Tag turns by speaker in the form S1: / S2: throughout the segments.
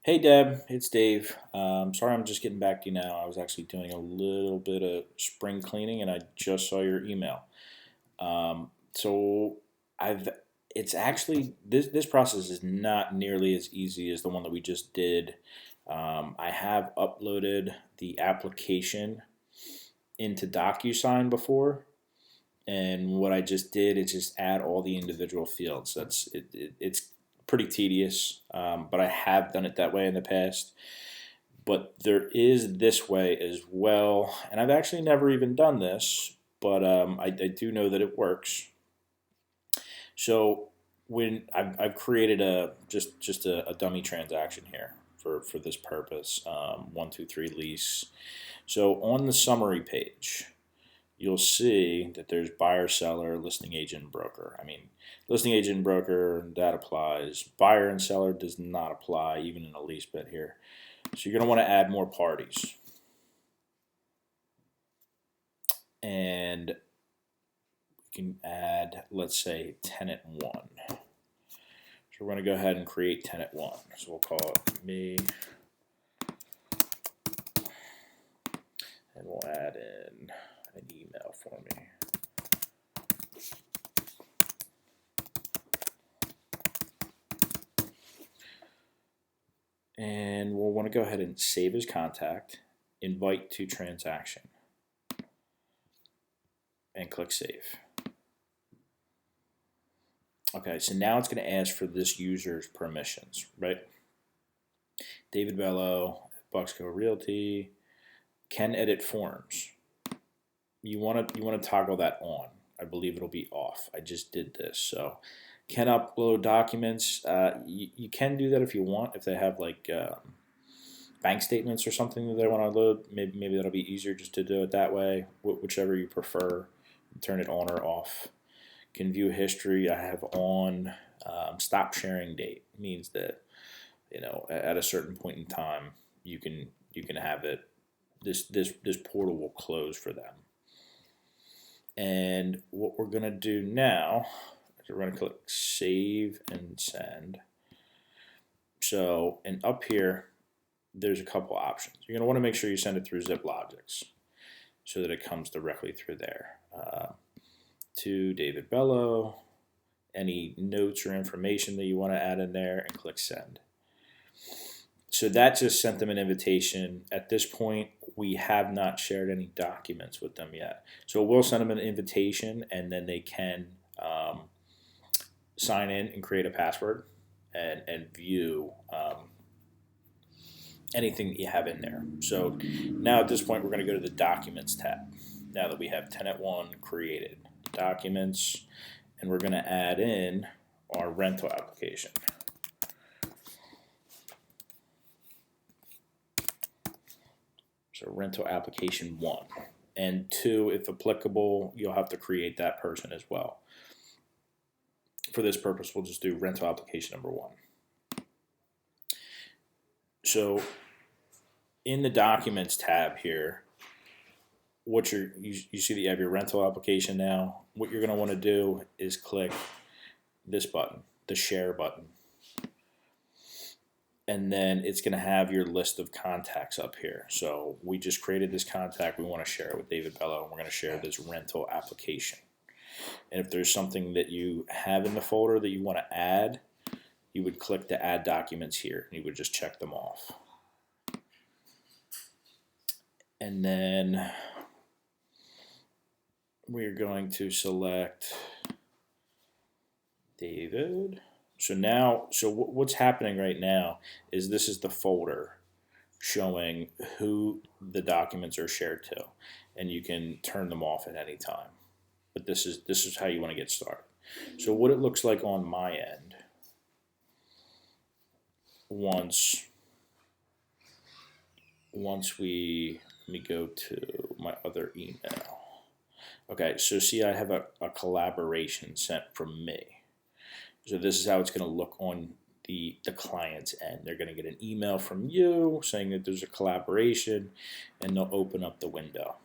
S1: Hey Deb, it's Dave. Sorry, I'm just getting back to you now. I was actually doing a little bit of spring cleaning, and I just saw your email. So I've it's actually this process is not nearly as easy as the one that we just did. I have uploaded the application into DocuSign before, and what I just did is just add all the individual fields. It's pretty tedious, but I have done it that way in the past. But there is this way as well, and I've actually never even done this, but I do know that it works. So when I've created a dummy transaction here for this purpose, 123 lease. So on the summary page, you'll see that there's buyer, seller, listing agent, and broker. I mean, listing agent and broker, that applies. Buyer and seller does not apply, even in a lease bit here. So you're going to want to add more parties. And we can add, let's say, tenant 1. So we're going to go ahead and create tenant 1. So we'll call it me. And we'll add in an email for me. And we'll want to go ahead and save as contact, invite to transaction, and click save. Okay, so now it's going to ask for this user's permissions, right? David Bello, Bucksco Realty, can edit forms. You want to toggle that on. I believe it'll be off. I just did this, so can upload documents. You can do that if you want. If they have like bank statements or something that they want to load, maybe that'll be easier just to do it that way. Whichever you prefer, turn it on or off. Can view history. I have on. Stop sharing date means that at a certain point in time you can have it. This portal will close for them. And what we're gonna do now is we're gonna click save and send. So, and up here, there's a couple options. You're gonna want to make sure you send it through ZipLogics so that it comes directly through there. To David Bello, any notes or information that you want to add in there, and click send. So that just sent them an invitation. At this point, we have not shared any documents with them yet. So we'll send them an invitation, and then they can sign in and create a password and view anything that you have in there. So now at this point, we're going to go to the Documents tab. Now that we have tenant 1 created, Documents, and we're going to add in our rental application. So rental application 1. And 2, if applicable, you'll have to create that person as well. For this purpose, we'll just do rental application number 1. So in the Documents tab here, what you see that you have your rental application now. What you're going to want to do is click this button, the share button. And then it's going to have your list of contacts up here. So we just created this contact. We want to share it with David Bello, and we're going to share this rental application. And if there's something that you have in the folder that you want to add, you would click the add documents here, and you would just check them off. And then we're going to select David. So what's happening right now is this is the folder showing who the documents are shared to, and you can turn them off at any time. But this is how you want to get started. So what it looks like on my end, once we let me go to my other email. Okay, so see, I have a collaboration sent from me. So this is how it's going to look on the client's end. They're going to get an email from you saying that there's a collaboration, and they'll open up the window.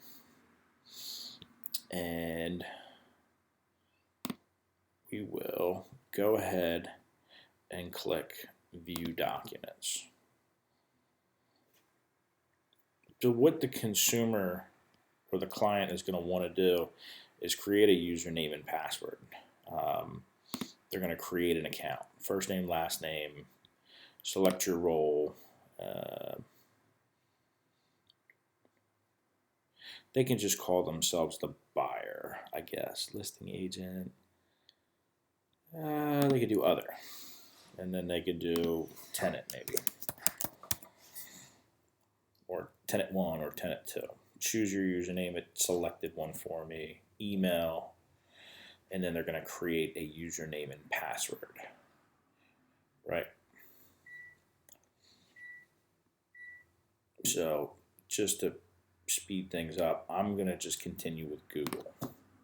S1: And we will go ahead and click View Documents. So what the consumer or the client is going to want to do is create a username and password. Um, they're going to create an account, first name, last name, select your role. They can just call themselves the buyer, I guess. Listing agent. They could do other. And then they could do tenant maybe. Or tenant 1 or tenant 2. Choose your username. It selected one for me. Email. And then they're going to create a username and password. Right? So just to speed things up, I'm going to just continue with Google,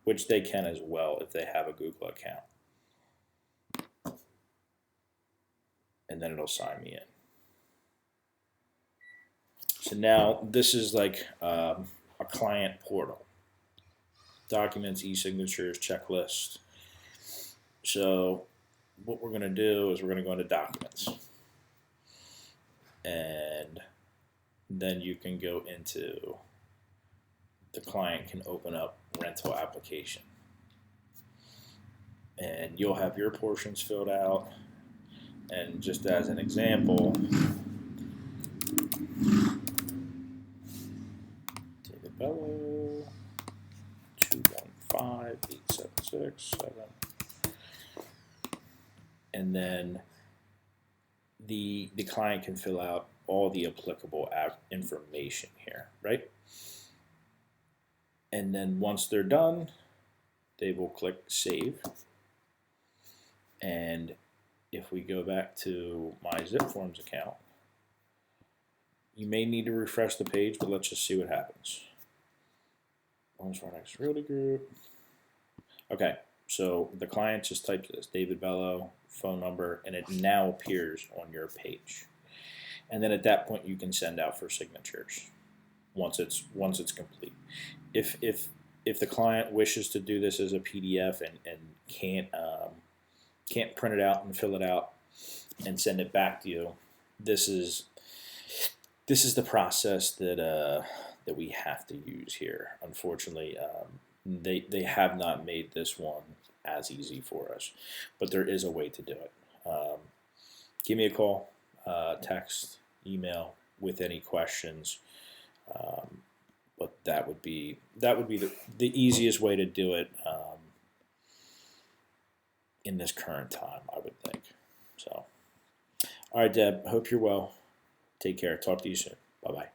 S1: which they can as well if they have a Google account. And then it'll sign me in. So now this is like a client portal. Documents, e-signatures, checklist. So what we're going to do is we're going to go into documents. And then you can go into, the client can open up rental application. And you'll have your portions filled out. And just as an example, David Bello, 215-876-7. And then the client can fill out all the applicable information here, right? And then once they're done, they will click save. And if we go back to my ZipForms account, you may need to refresh the page, but let's just see what happens. Homes for Next Realty Group. Okay, so the client just typed this, David Bello, phone number, and it now appears on your page. And then at that point, you can send out for signatures once it's complete. If the client wishes to do this as a PDF and can't print it out and fill it out and send it back to you, this is the process that we have to use here. Unfortunately, they have not made this one as easy for us, but there is a way to do it. Give me a call, text, email with any questions. But that would be the easiest way to do it in this current time, I would think. So, all right, Deb. Hope you're well. Take care. Talk to you soon. Bye bye.